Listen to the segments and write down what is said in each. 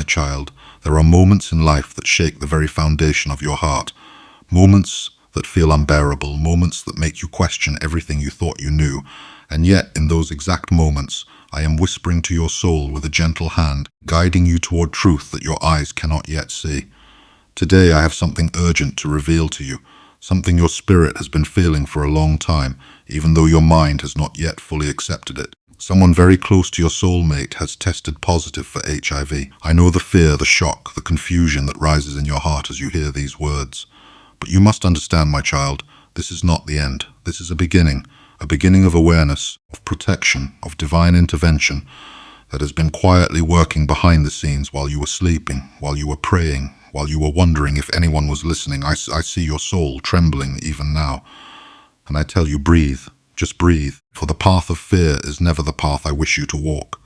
my child, there are moments in life that shake the very foundation of your heart. Moments that feel unbearable, moments that make you question everything you thought you knew. And yet, in those exact moments, I am whispering to your soul with a gentle hand, guiding you toward truth that your eyes cannot yet see. Today, I have something urgent to reveal to you, something your spirit has been feeling for a long time, even though your mind has not yet fully accepted it. Someone very close to your soulmate has tested positive for HIV. I know the fear, the shock, the confusion that rises in your heart as you hear these words. But you must understand, my child, this is not the end. This is a beginning of awareness, of protection, of divine intervention that has been quietly working behind the scenes while you were sleeping, while you were praying, while you were wondering if anyone was listening. I see your soul trembling even now. And I tell you, breathe, just breathe, for the path of fear is never the path I wish you to walk.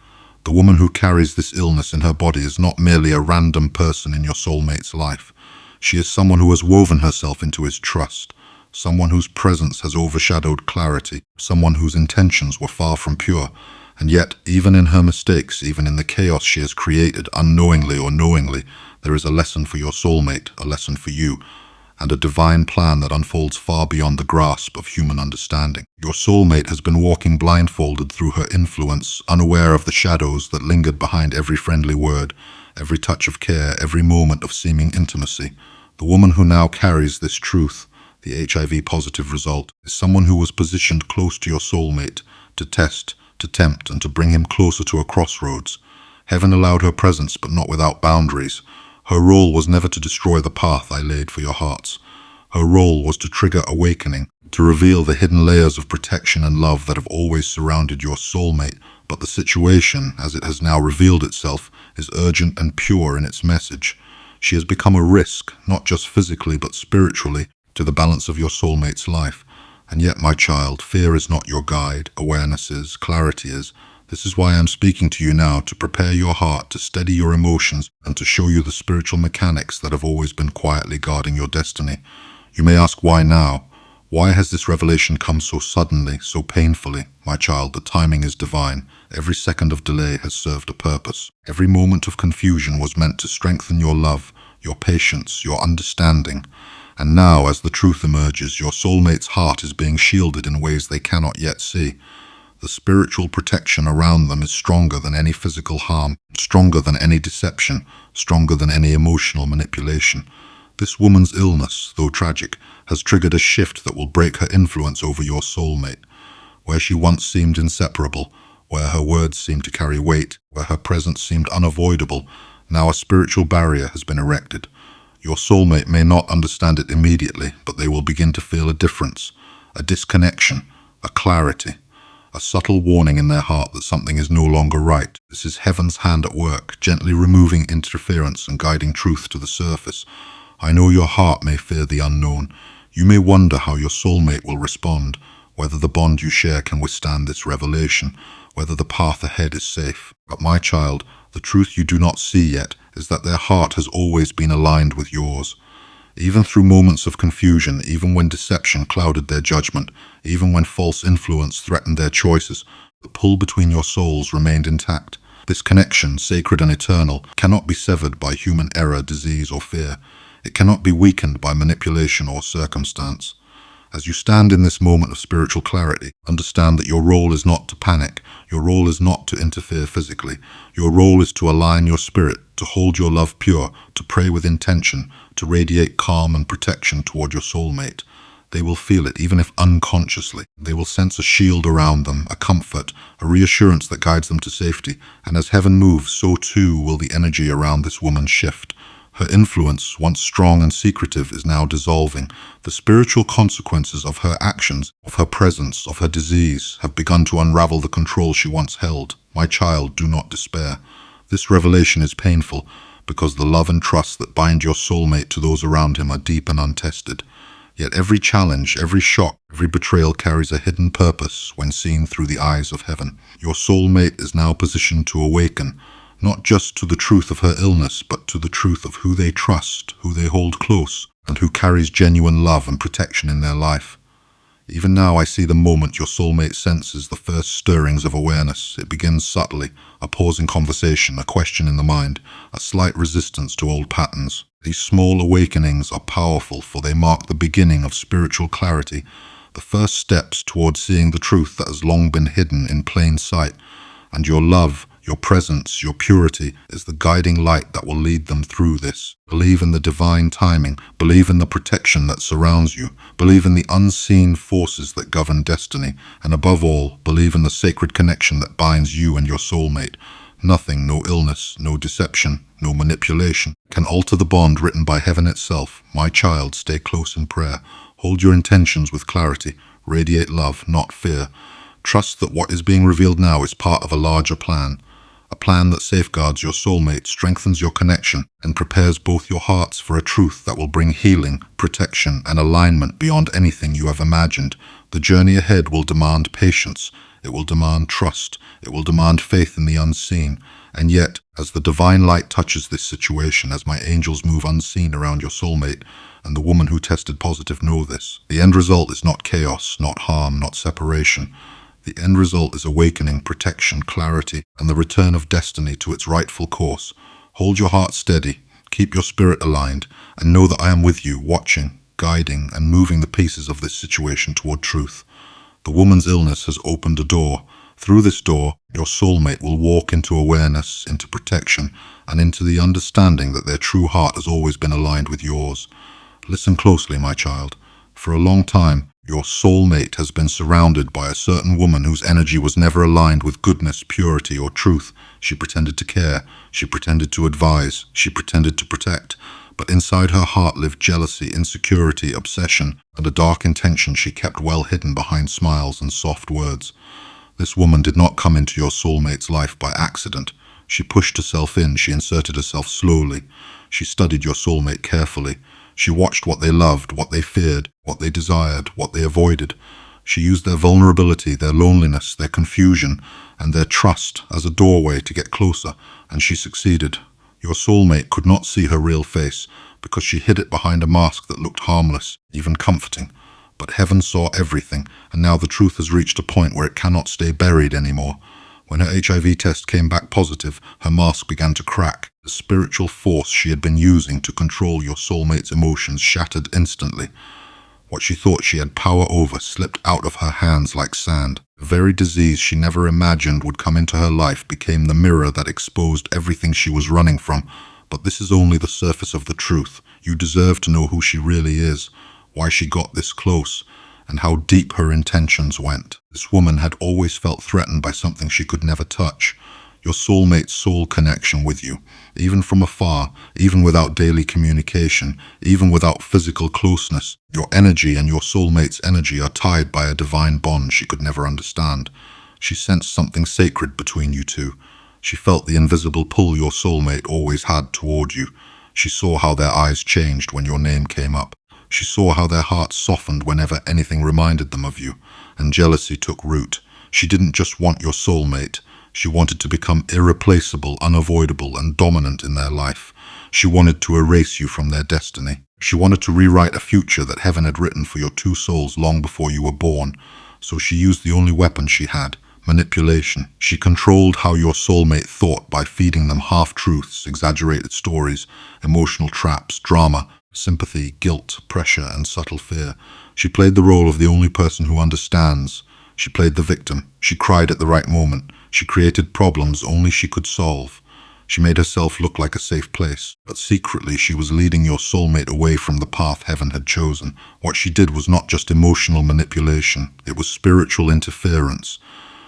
The woman who carries this illness in her body is not merely a random person in your soulmate's life. She is someone who has woven herself into his trust, someone whose presence has overshadowed clarity, someone whose intentions were far from pure. And yet, even in her mistakes, even in the chaos she has created, unknowingly or knowingly, there is a lesson for your soulmate, a lesson for you, and a divine plan that unfolds far beyond the grasp of human understanding. Your soulmate has been walking blindfolded through her influence, unaware of the shadows that lingered behind every friendly word, every touch of care, every moment of seeming intimacy. The woman who now carries this truth, the HIV-positive result, is someone who was positioned close to your soulmate to test, to tempt, and to bring him closer to a crossroads. Heaven allowed her presence, but not without boundaries. Her role was never to destroy the path I laid for your hearts. Her role was to trigger awakening, to reveal the hidden layers of protection and love that have always surrounded your soulmate. But the situation, as it has now revealed itself, is urgent and pure in its message. She has become a risk, not just physically but spiritually, to the balance of your soulmate's life. And yet, my child, fear is not your guide, awareness is, clarity is. This is why I am speaking to you now, to prepare your heart, to steady your emotions, and to show you the spiritual mechanics that have always been quietly guarding your destiny. You may ask, why now? Why has this revelation come so suddenly, so painfully? My child, the timing is divine. Every second of delay has served a purpose. Every moment of confusion was meant to strengthen your love, your patience, your understanding. And now, as the truth emerges, your soulmate's heart is being shielded in ways they cannot yet see. The spiritual protection around them is stronger than any physical harm, stronger than any deception, stronger than any emotional manipulation. This woman's illness, though tragic, has triggered a shift that will break her influence over your soulmate. Where she once seemed inseparable, where her words seemed to carry weight, where her presence seemed unavoidable, now a spiritual barrier has been erected. Your soulmate may not understand it immediately, but they will begin to feel a difference, a disconnection, a clarity, a subtle warning in their heart that something is no longer right. This is heaven's hand at work, gently removing interference and guiding truth to the surface. I know your heart may fear the unknown. You may wonder how your soulmate will respond, whether the bond you share can withstand this revelation, whether the path ahead is safe. But my child, the truth you do not see yet is that their heart has always been aligned with yours. Even through moments of confusion, even when deception clouded their judgment, even when false influence threatened their choices, the pull between your souls remained intact. This connection, sacred and eternal, cannot be severed by human error, disease, or fear. It cannot be weakened by manipulation or circumstance. As you stand in this moment of spiritual clarity, understand that your role is not to panic. Your role is not to interfere physically. Your role is to align your spirit, to hold your love pure, to pray with intention, to radiate calm and protection toward your soulmate. They will feel it, even if unconsciously. They will sense a shield around them, a comfort, a reassurance that guides them to safety. And as heaven moves, so too will the energy around this woman shift. Her influence, once strong and secretive, is now dissolving. The spiritual consequences of her actions, of her presence, of her disease, have begun to unravel the control she once held. My child, do not despair. This revelation is painful, because the love and trust that bind your soulmate to those around him are deep and untested. Yet every challenge, every shock, every betrayal carries a hidden purpose when seen through the eyes of heaven. Your soulmate is now positioned to awaken, not just to the truth of her illness, but to the truth of who they trust, who they hold close, and who carries genuine love and protection in their life. Even now I see the moment your soulmate senses the first stirrings of awareness. It begins subtly, a pause in conversation, a question in the mind, a slight resistance to old patterns. These small awakenings are powerful, for they mark the beginning of spiritual clarity, the first steps towards seeing the truth that has long been hidden in plain sight. And your love, your presence, your purity is the guiding light that will lead them through this. Believe in the divine timing. Believe in the protection that surrounds you. Believe in the unseen forces that govern destiny. And above all, believe in the sacred connection that binds you and your soulmate. Nothing, no illness, no deception, no manipulation, can alter the bond written by heaven itself. My child, stay close in prayer. Hold your intentions with clarity. Radiate love, not fear. Trust that what is being revealed now is part of a larger plan. A plan that safeguards your soulmate, strengthens your connection, and prepares both your hearts for a truth that will bring healing, protection, and alignment beyond anything you have imagined. The journey ahead will demand patience. It will demand trust. It will demand faith in the unseen. And yet, as the divine light touches this situation, as my angels move unseen around your soulmate, and the woman who tested positive know this, the end result is not chaos, not harm, not separation. The end result is awakening, protection, clarity, and the return of destiny to its rightful course. Hold your heart steady, keep your spirit aligned, and know that I am with you, watching, guiding, and moving the pieces of this situation toward truth. The woman's illness has opened a door. Through this door, your soulmate will walk into awareness, into protection, and into the understanding that their true heart has always been aligned with yours. Listen closely, my child. For a long time, your soulmate has been surrounded by a certain woman whose energy was never aligned with goodness, purity, or truth. She pretended to care. She pretended to advise. She pretended to protect. But inside her heart lived jealousy, insecurity, obsession, and a dark intention she kept well hidden behind smiles and soft words. This woman did not come into your soulmate's life by accident. She pushed herself in. She inserted herself slowly. She studied your soulmate carefully. She watched what they loved, what they feared, what they desired, what they avoided. She used their vulnerability, their loneliness, their confusion, and their trust as a doorway to get closer, and she succeeded. Your soulmate could not see her real face because she hid it behind a mask that looked harmless, even comforting. But heaven saw everything, and now the truth has reached a point where it cannot stay buried anymore. When her HIV test came back positive, her mask began to crack. The spiritual force she had been using to control your soulmate's emotions shattered instantly. What she thought she had power over slipped out of her hands like sand. The very disease she never imagined would come into her life became the mirror that exposed everything she was running from. But this is only the surface of the truth. You deserve to know who she really is, why she got this close, and how deep her intentions went. This woman had always felt threatened by something she could never touch. Your soulmate's soul connection with you, even from afar, even without daily communication, even without physical closeness. Your energy and your soulmate's energy are tied by a divine bond she could never understand. She sensed something sacred between you two. She felt the invisible pull your soulmate always had toward you. She saw how their eyes changed when your name came up. She saw how their hearts softened whenever anything reminded them of you, and jealousy took root. She didn't just want your soulmate. She wanted to become irreplaceable, unavoidable, and dominant in their life. She wanted to erase you from their destiny. She wanted to rewrite a future that heaven had written for your two souls long before you were born. So she used the only weapon she had, manipulation. She controlled how your soulmate thought by feeding them half-truths, exaggerated stories, emotional traps, drama, sympathy, guilt, pressure, and subtle fear. She played the role of the only person who understands. She played the victim. She cried at the right moment. She created problems only she could solve. She made herself look like a safe place, but secretly she was leading your soulmate away from the path heaven had chosen. What she did was not just emotional manipulation, it was spiritual interference.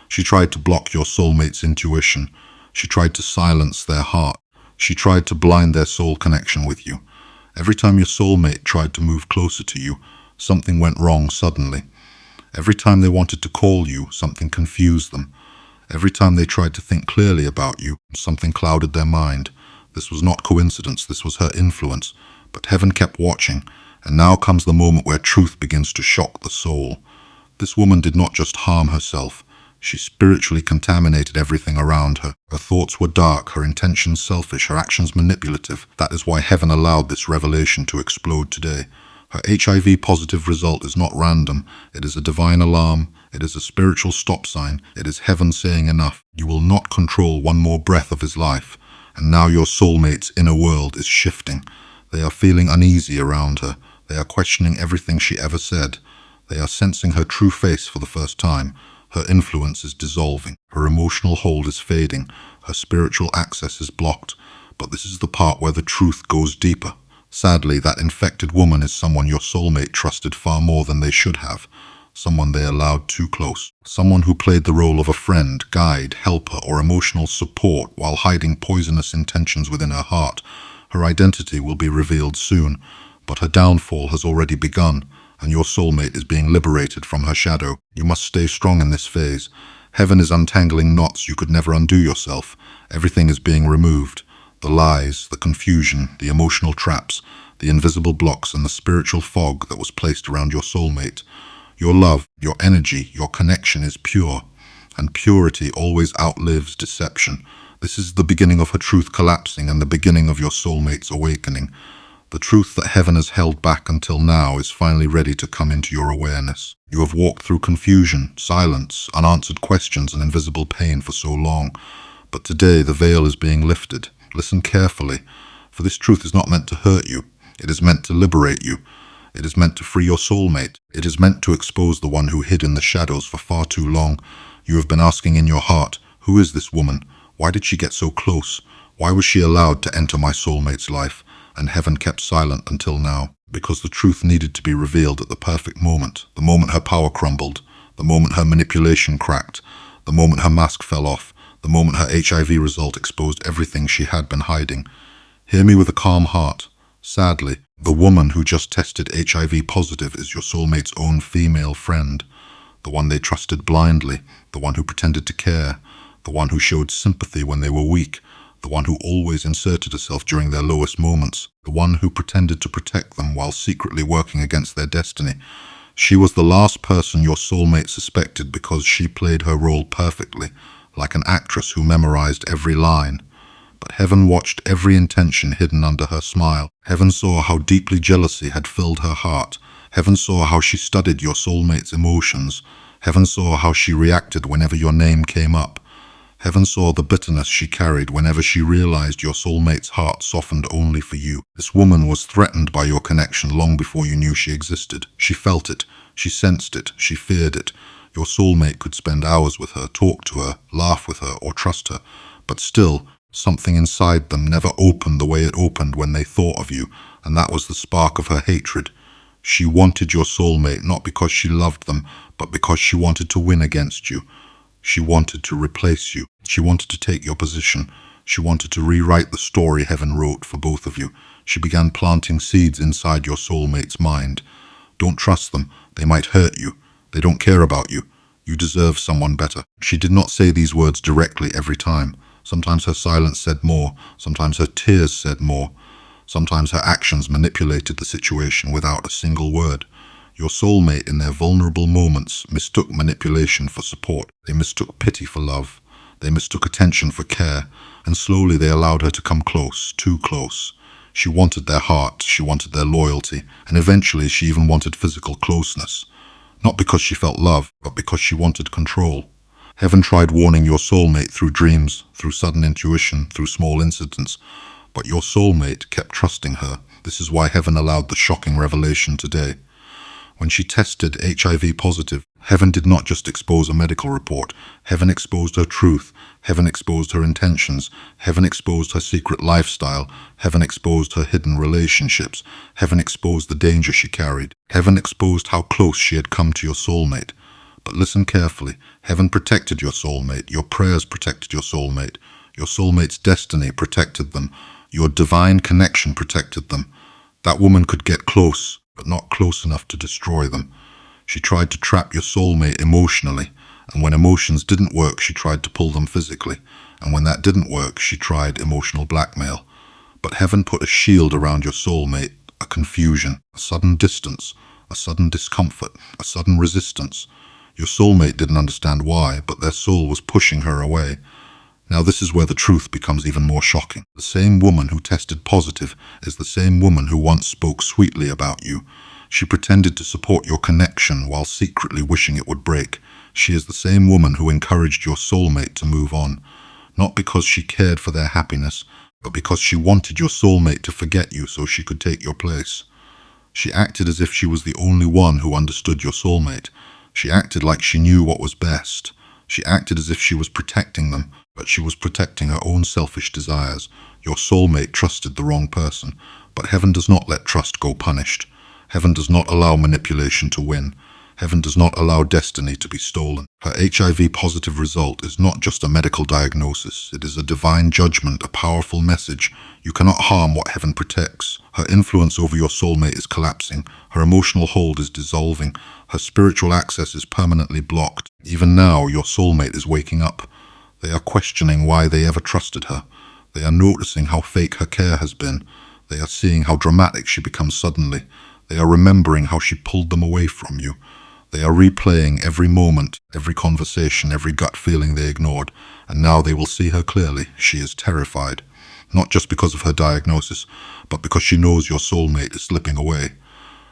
She tried to block your soulmate's intuition. She tried to silence their heart. She tried to blind their soul connection with you. Every time your soulmate tried to move closer to you, something went wrong suddenly. Every time they wanted to call you, something confused them. Every time they tried to think clearly about you, something clouded their mind. This was not coincidence, this was her influence. But heaven kept watching, and now comes the moment where truth begins to shock the soul. This woman did not just harm herself. She spiritually contaminated everything around her. Her thoughts were dark, her intentions selfish, her actions manipulative. That is why heaven allowed this revelation to explode today. Her HIV positive result is not random. It is a divine alarm. It is a spiritual stop sign. It is heaven saying enough. You will not control one more breath of his life. And now your soulmate's inner world is shifting. They are feeling uneasy around her. They are questioning everything she ever said. They are sensing her true face for the first time. Her influence is dissolving. Her emotional hold is fading. Her spiritual access is blocked. But this is the part where the truth goes deeper. Sadly, that infected woman is someone your soulmate trusted far more than they should have. Someone they allowed too close. Someone who played the role of a friend, guide, helper, or emotional support while hiding poisonous intentions within her heart. Her identity will be revealed soon, but her downfall has already begun, and your soulmate is being liberated from her shadow. You must stay strong in this phase. Heaven is untangling knots you could never undo yourself. Everything is being removed. The lies, the confusion, the emotional traps, the invisible blocks, and the spiritual fog that was placed around your soulmate. Your love, your energy, your connection is pure, and purity always outlives deception. This is the beginning of her truth collapsing and the beginning of your soulmate's awakening. The truth that heaven has held back until now is finally ready to come into your awareness. You have walked through confusion, silence, unanswered questions, and invisible pain for so long. But today the veil is being lifted. Listen carefully, for this truth is not meant to hurt you. It is meant to liberate you. It is meant to free your soulmate. It is meant to expose the one who hid in the shadows for far too long. You have been asking in your heart, who is this woman? Why did she get so close? Why was she allowed to enter my soulmate's life? And heaven kept silent until now, because the truth needed to be revealed at the perfect moment, the moment her power crumbled, the moment her manipulation cracked, the moment her mask fell off, the moment her HIV result exposed everything she had been hiding. Hear me with a calm heart. Sadly, the woman who just tested HIV positive is your soulmate's own female friend, the one they trusted blindly, the one who pretended to care, the one who showed sympathy when they were weak, the one who always inserted herself during their lowest moments, the one who pretended to protect them while secretly working against their destiny. She was the last person your soulmate suspected because she played her role perfectly, like an actress who memorized every line. But heaven watched every intention hidden under her smile. Heaven saw how deeply jealousy had filled her heart. Heaven saw how she studied your soulmate's emotions. Heaven saw how she reacted whenever your name came up. Heaven saw the bitterness she carried whenever she realized your soulmate's heart softened only for you. This woman was threatened by your connection long before you knew she existed. She felt it. She sensed it. She feared it. Your soulmate could spend hours with her, talk to her, laugh with her, or trust her. But still, something inside them never opened the way it opened when they thought of you, and that was the spark of her hatred. She wanted your soulmate not because she loved them, but because she wanted to win against you. She wanted to replace you. She wanted to take your position. She wanted to rewrite the story heaven wrote for both of you. She began planting seeds inside your soulmate's mind. Don't trust them. They might hurt you. They don't care about you. You deserve someone better. She did not say these words directly every time. Sometimes her silence said more. Sometimes her tears said more. Sometimes her actions manipulated the situation without a single word. Your soulmate, in their vulnerable moments, mistook manipulation for support. They mistook pity for love. They mistook attention for care. And slowly they allowed her to come close, too close. She wanted their heart. She wanted their loyalty. And eventually she even wanted physical closeness. Not because she felt love, but because she wanted control. Heaven tried warning your soulmate through dreams, through sudden intuition, through small incidents. But your soulmate kept trusting her. This is why heaven allowed the shocking revelation today. When she tested HIV positive, heaven did not just expose a medical report. Heaven exposed her truth. Heaven exposed her intentions. Heaven exposed her secret lifestyle. Heaven exposed her hidden relationships. Heaven exposed the danger she carried. Heaven exposed how close she had come to your soulmate. But listen carefully. Heaven protected your soulmate. Your prayers protected your soulmate. Your soulmate's destiny protected them. Your divine connection protected them. That woman could get close, but not close enough to destroy them. She tried to trap your soulmate emotionally, and when emotions didn't work, she tried to pull them physically, and when that didn't work, she tried emotional blackmail. But heaven put a shield around your soulmate, a confusion, a sudden distance, a sudden discomfort, a sudden resistance. Your soulmate didn't understand why, but their soul was pushing her away. Now this is where the truth becomes even more shocking. The same woman who tested positive is the same woman who once spoke sweetly about you. She pretended to support your connection while secretly wishing it would break. She is the same woman who encouraged your soulmate to move on, not because she cared for their happiness, but because she wanted your soulmate to forget you so she could take your place. She acted as if she was the only one who understood your soulmate. She acted like she knew what was best. She acted as if she was protecting them, but she was protecting her own selfish desires. Your soulmate trusted the wrong person, but heaven does not let trust go punished. Heaven does not allow manipulation to win. Heaven does not allow destiny to be stolen. Her HIV positive result is not just a medical diagnosis. It is a divine judgment, a powerful message. You cannot harm what heaven protects. Her influence over your soulmate is collapsing. Her emotional hold is dissolving. Her spiritual access is permanently blocked. Even now, your soulmate is waking up. They are questioning why they ever trusted her. They are noticing how fake her care has been. They are seeing how dramatic she becomes suddenly. They are remembering how she pulled them away from you. They are replaying every moment, every conversation, every gut feeling they ignored, and now they will see her clearly. She is terrified, not just because of her diagnosis, but because she knows your soulmate is slipping away.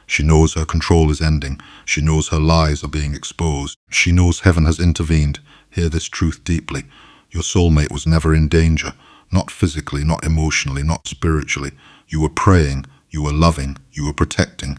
She knows her control is ending. She knows her lies are being exposed. She knows heaven has intervened. Hear this truth deeply. Your soulmate was never in danger, not physically, not emotionally, not spiritually. You were praying, you were loving, you were protecting.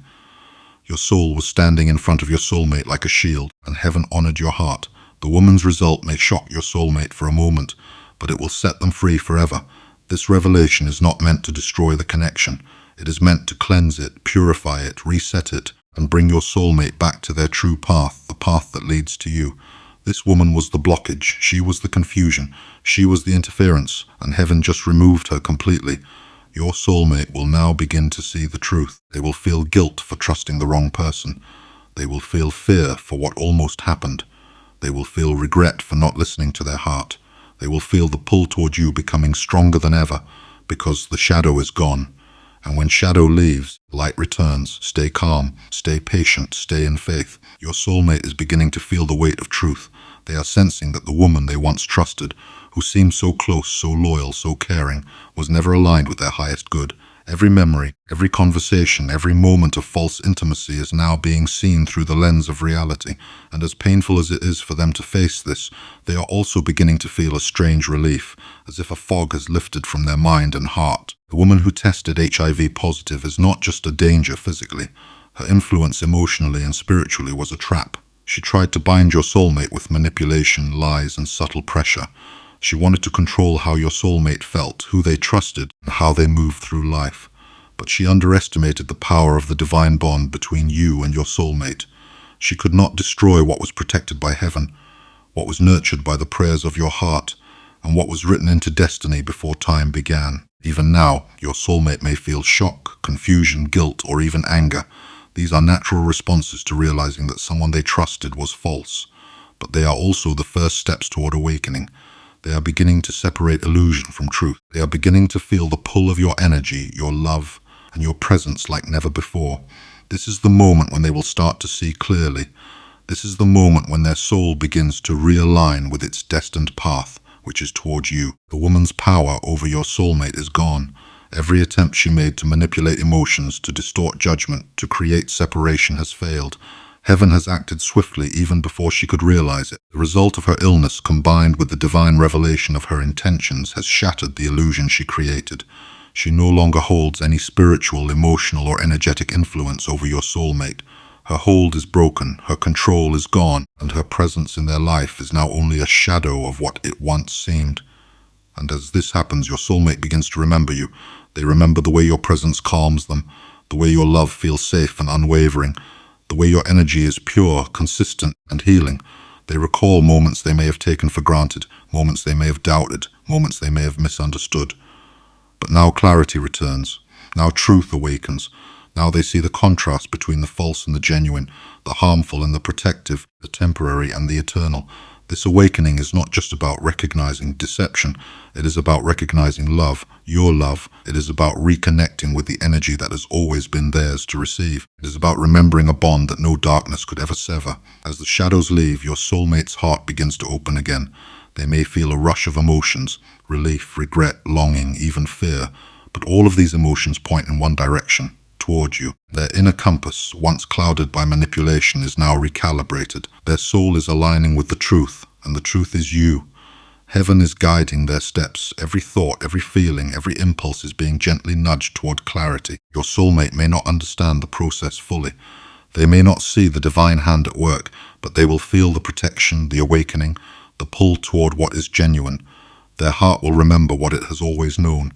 Your soul was standing in front of your soulmate like a shield, and heaven honored your heart. The woman's result may shock your soulmate for a moment, but it will set them free forever. This revelation is not meant to destroy the connection. It is meant to cleanse it, purify it, reset it, and bring your soulmate back to their true path, the path that leads to you. This woman was the blockage. She was the confusion. She was the interference, and heaven just removed her completely. Your soulmate will now begin to see the truth. They will feel guilt for trusting the wrong person. They will feel fear for what almost happened. They will feel regret for not listening to their heart. They will feel the pull toward you becoming stronger than ever, because the shadow is gone. And when shadow leaves, light returns. Stay calm, stay patient, stay in faith. Your soulmate is beginning to feel the weight of truth. They are sensing that the woman they once trusted, who seemed so close, so loyal, so caring, was never aligned with their highest good. Every memory, every conversation, every moment of false intimacy is now being seen through the lens of reality. And as painful as it is for them to face this, they are also beginning to feel a strange relief, as if a fog has lifted from their mind and heart. The woman who tested HIV positive is not just a danger physically. Her influence emotionally and spiritually was a trap. She tried to bind your soulmate with manipulation, lies, and subtle pressure. She wanted to control how your soulmate felt, who they trusted, and how they moved through life. But she underestimated the power of the divine bond between you and your soulmate. She could not destroy what was protected by heaven, what was nurtured by the prayers of your heart, and what was written into destiny before time began. Even now, your soulmate may feel shock, confusion, guilt, or even anger. These are natural responses to realizing that someone they trusted was false. But they are also the first steps toward awakening. They are beginning to separate illusion from truth. They are beginning to feel the pull of your energy, your love, and your presence like never before. This is the moment when they will start to see clearly. This is the moment when their soul begins to realign with its destined path, which is towards you. The woman's power over your soulmate is gone. Every attempt she made to manipulate emotions, to distort judgment, to create separation has failed. Heaven has acted swiftly even before she could realize it. The result of her illness, combined with the divine revelation of her intentions, has shattered the illusion she created. She no longer holds any spiritual, emotional, or energetic influence over your soulmate. Her hold is broken, her control is gone, and her presence in their life is now only a shadow of what it once seemed. And as this happens, your soulmate begins to remember you. They remember the way your presence calms them, the way your love feels safe and unwavering, the way your energy is pure, consistent, and healing. They recall moments they may have taken for granted, moments they may have doubted, moments they may have misunderstood. But now clarity returns. Now truth awakens. Now they see the contrast between the false and the genuine, the harmful and the protective, the temporary and the eternal. This awakening is not just about recognizing deception. It is about recognizing love, your love. It is about reconnecting with the energy that has always been theirs to receive. It is about remembering a bond that no darkness could ever sever. As the shadows leave, your soulmate's heart begins to open again. They may feel a rush of emotions, relief, regret, longing, even fear. But all of these emotions point in one direction, toward you. Their inner compass, once clouded by manipulation, is now recalibrated. Their soul is aligning with the truth, and the truth is you. Heaven is guiding their steps. Every thought, every feeling, every impulse is being gently nudged toward clarity. Your soulmate may not understand the process fully. They may not see the divine hand at work, but they will feel the protection, the awakening, the pull toward what is genuine. Their heart will remember what it has always known,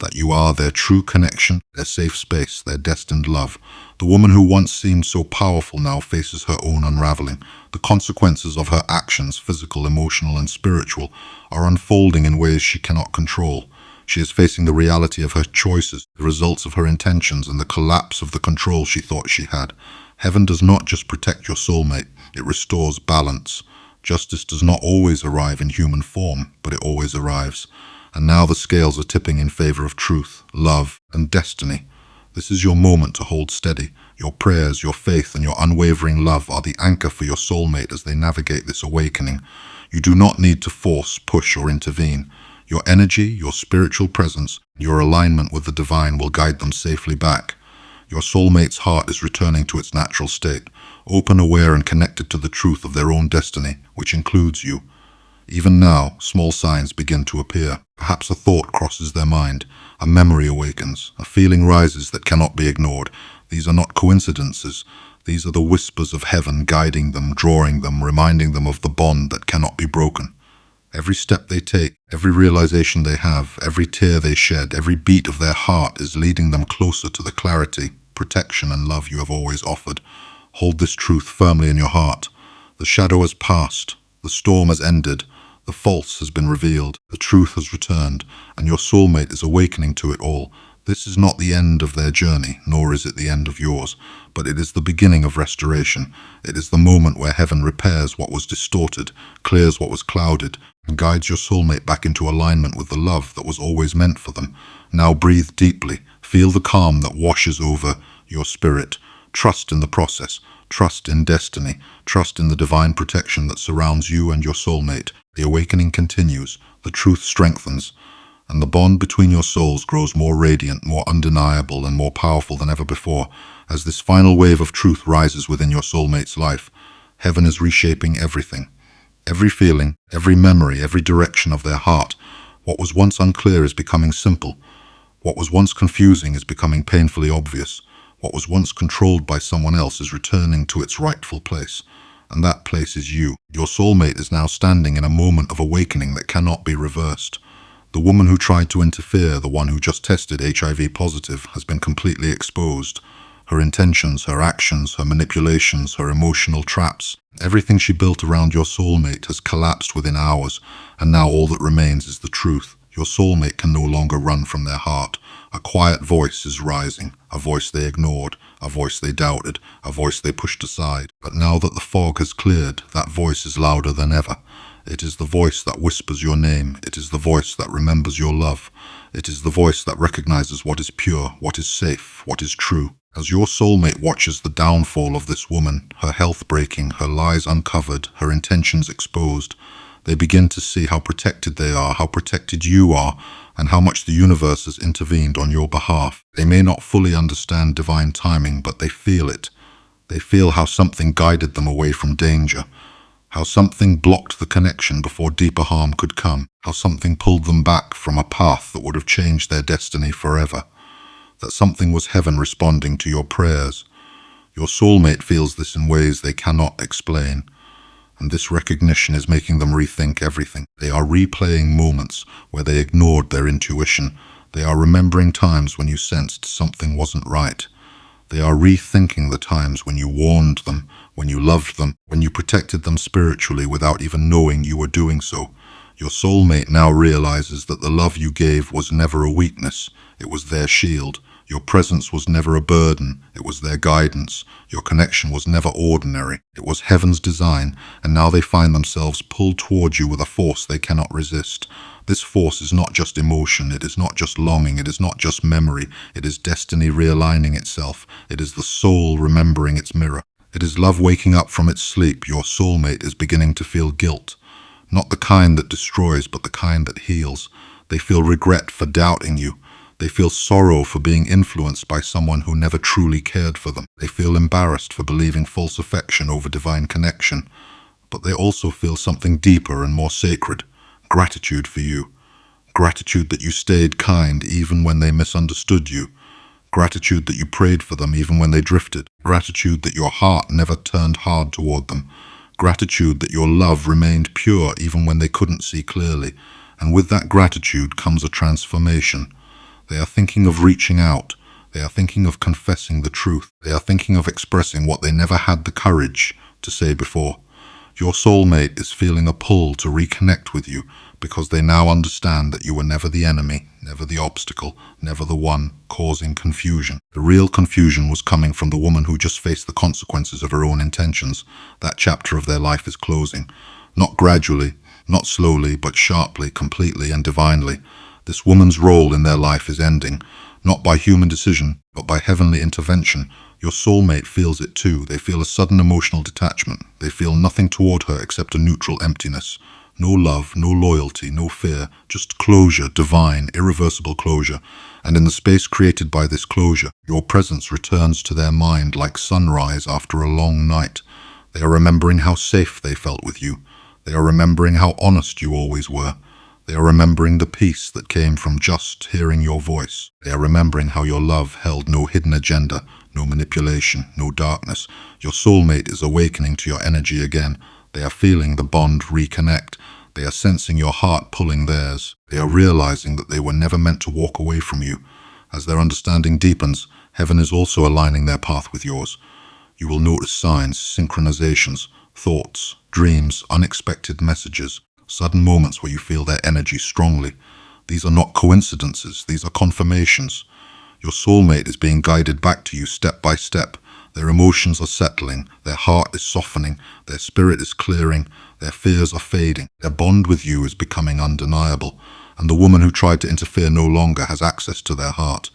that you are their true connection, their safe space, their destined love. The woman who once seemed so powerful now faces her own unraveling. The consequences of her actions, physical, emotional, and spiritual, are unfolding in ways she cannot control. She is facing the reality of her choices, the results of her intentions, and the collapse of the control she thought she had. Heaven does not just protect your soulmate, it restores balance. Justice does not always arrive in human form, but it always arrives. And now the scales are tipping in favor of truth, love, and destiny. This is your moment to hold steady. Your prayers, your faith, and your unwavering love are the anchor for your soulmate as they navigate this awakening. You do not need to force, push, or intervene. Your energy, your spiritual presence, your alignment with the divine will guide them safely back. Your soulmate's heart is returning to its natural state, open, aware, and connected to the truth of their own destiny, which includes you. Even now, small signs begin to appear. Perhaps a thought crosses their mind, a memory awakens, a feeling rises that cannot be ignored. These are not coincidences. These are the whispers of heaven guiding them, drawing them, reminding them of the bond that cannot be broken. Every step they take, every realization they have, every tear they shed, every beat of their heart is leading them closer to the clarity, protection, and love you have always offered. Hold this truth firmly in your heart. The shadow has passed. The storm has ended. The false has been revealed, the truth has returned, and your soulmate is awakening to it all. This is not the end of their journey, nor is it the end of yours, but it is the beginning of restoration. It is the moment where heaven repairs what was distorted, clears what was clouded, and guides your soulmate back into alignment with the love that was always meant for them. Now breathe deeply, feel the calm that washes over your spirit. Trust in the process, trust in destiny, trust in the divine protection that surrounds you and your soulmate. The awakening continues, the truth strengthens, and the bond between your souls grows more radiant, more undeniable, and more powerful than ever before. As this final wave of truth rises within your soulmate's life, heaven is reshaping everything. Every feeling, every memory, every direction of their heart. What was once unclear is becoming simple. What was once confusing is becoming painfully obvious. What was once controlled by someone else is returning to its rightful place. And that place is you. Your soulmate is now standing in a moment of awakening that cannot be reversed. The woman who tried to interfere, the one who just tested HIV positive, has been completely exposed. Her intentions, her actions, her manipulations, her emotional traps, everything she built around your soulmate has collapsed within hours, and now all that remains is the truth. Your soulmate can no longer run from their heart. A quiet voice is rising, a voice they ignored, a voice they doubted, a voice they pushed aside. But now that the fog has cleared, that voice is louder than ever. It is the voice that whispers your name. It is the voice that remembers your love. It is the voice that recognizes what is pure, what is safe, what is true. As your soulmate watches the downfall of this woman, her health breaking, her lies uncovered, her intentions exposed, they begin to see how protected they are, how protected you are, and how much the universe has intervened on your behalf. They may not fully understand divine timing, but they feel it. They feel how something guided them away from danger, how something blocked the connection before deeper harm could come, how something pulled them back from a path that would have changed their destiny forever, that something was heaven responding to your prayers. Your soulmate feels this in ways they cannot explain, and this recognition is making them rethink everything. They are replaying moments where they ignored their intuition. They are remembering times when you sensed something wasn't right. They are rethinking the times when you warned them, when you loved them, when you protected them spiritually without even knowing you were doing so. Your soulmate now realizes that the love you gave was never a weakness. It was their shield. Your presence was never a burden. It was their guidance. Your connection was never ordinary. It was heaven's design, and now they find themselves pulled toward you with a force they cannot resist. This force is not just emotion, it is not just longing, it is not just memory, it is destiny realigning itself. It is the soul remembering its mirror. It is love waking up from its sleep. Your soulmate is beginning to feel guilt. Not the kind that destroys, but the kind that heals. They feel regret for doubting you. They feel sorrow for being influenced by someone who never truly cared for them. They feel embarrassed for believing false affection over divine connection. But they also feel something deeper and more sacred: gratitude for you. Gratitude that you stayed kind even when they misunderstood you. Gratitude that you prayed for them even when they drifted. Gratitude that your heart never turned hard toward them. Gratitude that your love remained pure even when they couldn't see clearly. And with that gratitude comes a transformation. They are thinking of reaching out. They are thinking of confessing the truth. They are thinking of expressing what they never had the courage to say before. Your soulmate is feeling a pull to reconnect with you because they now understand that you were never the enemy, never the obstacle, never the one causing confusion. The real confusion was coming from the woman who just faced the consequences of her own intentions. That chapter of their life is closing. Not gradually, not slowly, but sharply, completely, and divinely. This woman's role in their life is ending, not by human decision, but by heavenly intervention. Your soulmate feels it too. They feel a sudden emotional detachment. They feel nothing toward her except a neutral emptiness. No love, no loyalty, no fear, just closure, divine, irreversible closure. And in the space created by this closure, your presence returns to their mind like sunrise after a long night. They are remembering how safe they felt with you. They are remembering how honest you always were. They are remembering the peace that came from just hearing your voice. They are remembering how your love held no hidden agenda, no manipulation, no darkness. Your soulmate is awakening to your energy again. They are feeling the bond reconnect. They are sensing your heart pulling theirs. They are realizing that they were never meant to walk away from you. As their understanding deepens, heaven is also aligning their path with yours. You will notice signs, synchronizations, thoughts, dreams, unexpected messages, sudden moments where you feel their energy strongly. These are not coincidences, these are confirmations. Your soulmate is being guided back to you step by step. Their emotions are settling, their heart is softening, their spirit is clearing, their fears are fading. Their bond with you is becoming undeniable, and the woman who tried to interfere no longer has access to their heart.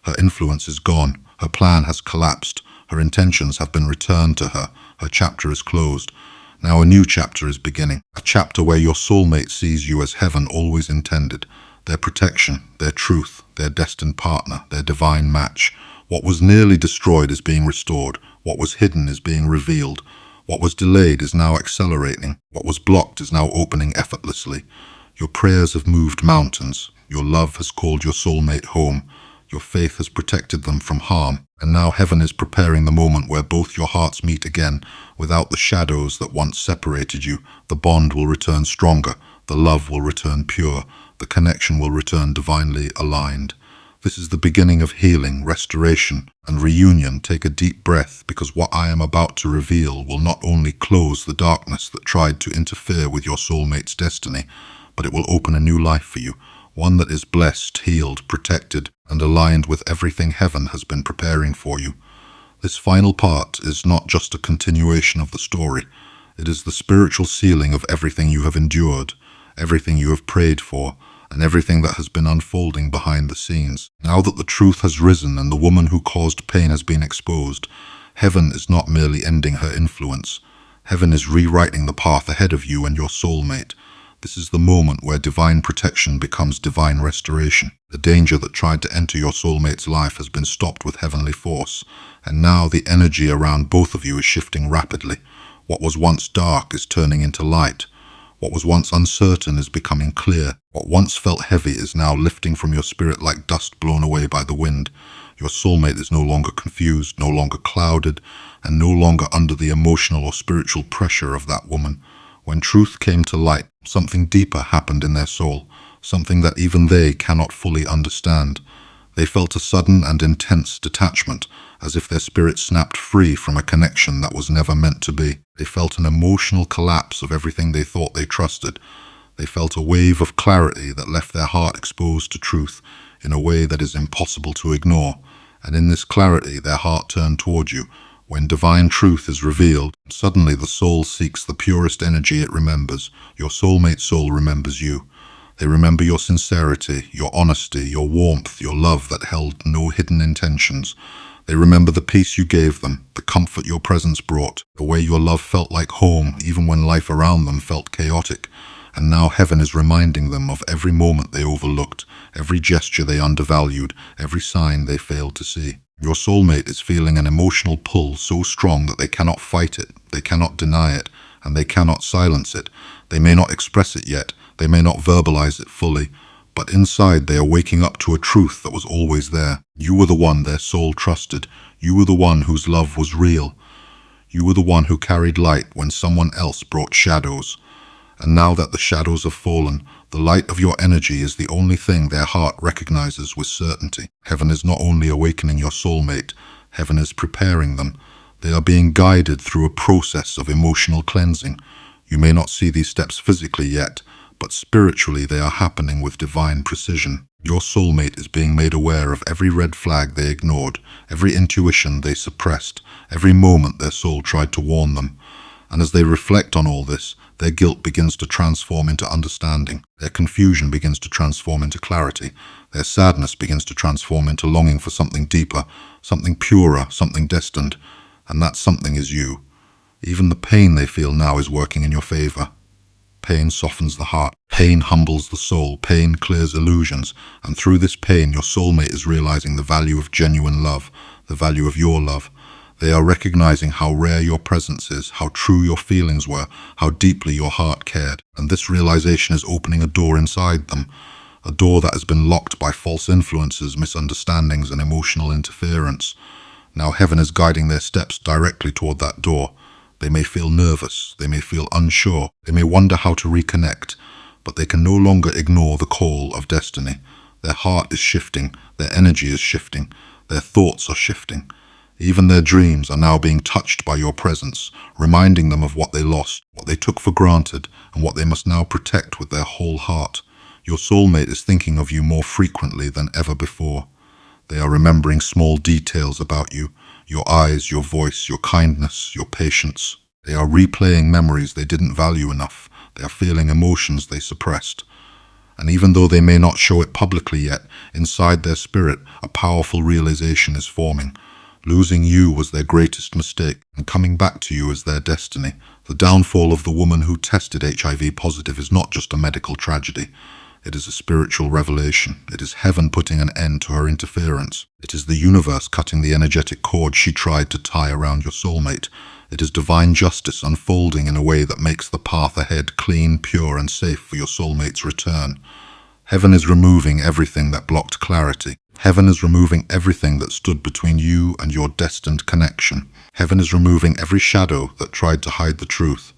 Her influence is gone, her plan has collapsed, her intentions have been returned to her, her chapter is closed. Now a new chapter is beginning, a chapter where your soulmate sees you as heaven always intended, their protection, their truth, their destined partner, their divine match. What was nearly destroyed is being restored, what was hidden is being revealed, what was delayed is now accelerating, what was blocked is now opening effortlessly. Your prayers have moved mountains, your love has called your soulmate home, your faith has protected them from harm, and now heaven is preparing the moment where both your hearts meet again. Without the shadows that once separated you, the bond will return stronger, the love will return pure, the connection will return divinely aligned. This is the beginning of healing, restoration, and reunion. Take a deep breath, because what I am about to reveal will not only close the darkness that tried to interfere with your soulmate's destiny, but it will open a new life for you, one that is blessed, healed, protected, and aligned with everything heaven has been preparing for you. This final part is not just a continuation of the story. It is the spiritual sealing of everything you have endured, everything you have prayed for, and everything that has been unfolding behind the scenes. Now that the truth has risen and the woman who caused pain has been exposed, heaven is not merely ending her influence. Heaven is rewriting the path ahead of you and your soulmate. This is the moment where divine protection becomes divine restoration. The danger that tried to enter your soulmate's life has been stopped with heavenly force, and now the energy around both of you is shifting rapidly. What was once dark is turning into light. What was once uncertain is becoming clear. What once felt heavy is now lifting from your spirit like dust blown away by the wind. Your soulmate is no longer confused, no longer clouded, and no longer under the emotional or spiritual pressure of that woman. When truth came to light, something deeper happened in their soul, something that even they cannot fully understand. They felt a sudden and intense detachment, as if their spirit snapped free from a connection that was never meant to be. They felt an emotional collapse of everything they thought they trusted. They felt a wave of clarity that left their heart exposed to truth in a way that is impossible to ignore. And in this clarity, their heart turned toward you. When divine truth is revealed, suddenly the soul seeks the purest energy it remembers. Your soulmate soul remembers you. They remember your sincerity, your honesty, your warmth, your love that held no hidden intentions. They remember the peace you gave them, the comfort your presence brought, the way your love felt like home even when life around them felt chaotic. And now heaven is reminding them of every moment they overlooked, every gesture they undervalued, every sign they failed to see. Your soulmate is feeling an emotional pull so strong that they cannot fight it, they cannot deny it, and they cannot silence it. They may not express it yet, they may not verbalize it fully, but inside they are waking up to a truth that was always there. You were the one their soul trusted. You were the one whose love was real. You were the one who carried light when someone else brought shadows. And now that the shadows have fallen, the light of your energy is the only thing their heart recognizes with certainty. Heaven is not only awakening your soulmate, heaven is preparing them. They are being guided through a process of emotional cleansing. You may not see these steps physically yet, but spiritually they are happening with divine precision. Your soulmate is being made aware of every red flag they ignored, every intuition they suppressed, every moment their soul tried to warn them. And as they reflect on all this, their guilt begins to transform into understanding, their confusion begins to transform into clarity, their sadness begins to transform into longing for something deeper, something purer, something destined, and that something is you. Even the pain they feel now is working in your favor. Pain softens the heart, pain humbles the soul, pain clears illusions, and through this pain your soulmate is realizing the value of genuine love, the value of your love. They are recognizing how rare your presence is, how true your feelings were, how deeply your heart cared. And this realization is opening a door inside them, a door that has been locked by false influences, misunderstandings, and emotional interference. Now heaven is guiding their steps directly toward that door. They may feel nervous, they may feel unsure, they may wonder how to reconnect, but they can no longer ignore the call of destiny. Their heart is shifting, their energy is shifting, their thoughts are shifting. Even their dreams are now being touched by your presence, reminding them of what they lost, what they took for granted, and what they must now protect with their whole heart. Your soulmate is thinking of you more frequently than ever before. They are remembering small details about you, your eyes, your voice, your kindness, your patience. They are replaying memories they didn't value enough. They are feeling emotions they suppressed. And even though they may not show it publicly yet, inside their spirit, a powerful realization is forming. Losing you was their greatest mistake, and coming back to you is their destiny. The downfall of the woman who tested HIV positive is not just a medical tragedy. It is a spiritual revelation. It is heaven putting an end to her interference. It is the universe cutting the energetic cord she tried to tie around your soulmate. It is divine justice unfolding in a way that makes the path ahead clean, pure, and safe for your soulmate's return. Heaven is removing everything that blocked clarity. Heaven is removing everything that stood between you and your destined connection. Heaven is removing every shadow that tried to hide the truth.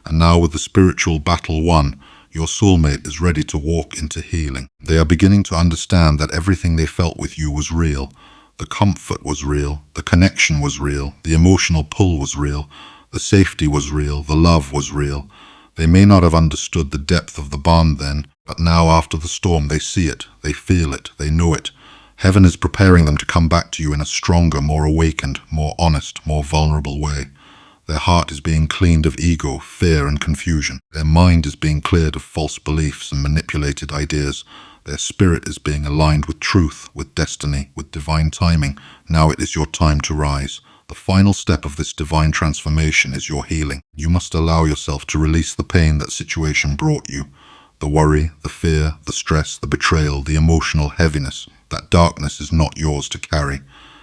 And now with the spiritual battle won, your soulmate is ready to walk into healing. They are beginning to understand that everything they felt with you was real. The comfort was real, the connection was real, the emotional pull was real, the safety was real, the love was real. They may not have understood the depth of the bond then, but now after the storm they see it, they feel it, they know it. Heaven is preparing them to come back to you in a stronger, more awakened, more honest, more vulnerable way. Their heart is being cleaned of ego, fear, and confusion. Their mind is being cleared of false beliefs and manipulated ideas. Their spirit is being aligned with truth, with destiny, with divine timing. Now it is your time to rise. The final step of this divine transformation is your healing. You must allow yourself to release the pain that situation brought you. The worry, the fear, the stress, the betrayal, the emotional heaviness. That darkness is not yours to carry.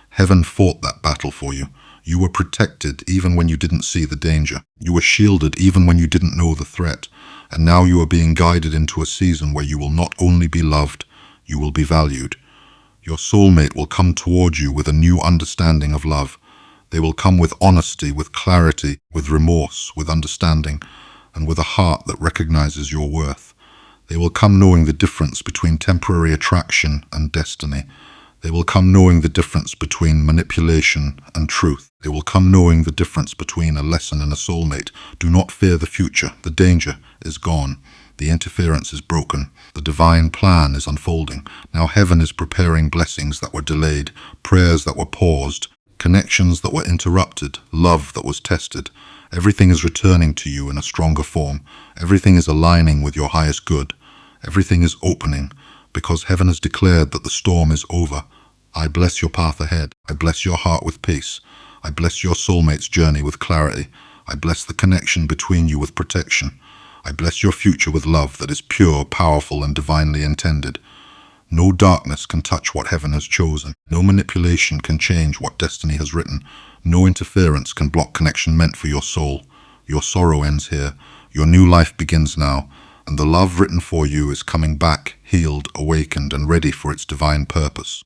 Heaven fought that battle for you. You were protected even when you didn't see the danger. You were shielded even when you didn't know the threat. And now you are being guided into a season where you will not only be loved, you will be valued. Your soulmate will come toward you with a new understanding of love. They will come with honesty, with clarity, with remorse, with understanding, and with a heart that recognizes your worth. They will come knowing the difference between temporary attraction and destiny. They will come knowing the difference between manipulation and truth. They will come knowing the difference between a lesson and a soulmate. Do not fear the future. The danger is gone. The interference is broken. The divine plan is unfolding. Now heaven is preparing blessings that were delayed, prayers that were paused, connections that were interrupted, love that was tested. Everything is returning to you in a stronger form. Everything is aligning with your highest good. Everything is opening, because heaven has declared that the storm is over. I bless your path ahead. I bless your heart with peace. I bless your soulmate's journey with clarity. I bless the connection between you with protection. I bless your future with love that is pure, powerful, and divinely intended. No darkness can touch what heaven has chosen. No manipulation can change what destiny has written. No interference can block connection meant for your soul. Your sorrow ends here. Your new life begins now. And the love written for you is coming back, healed, awakened, and ready for its divine purpose.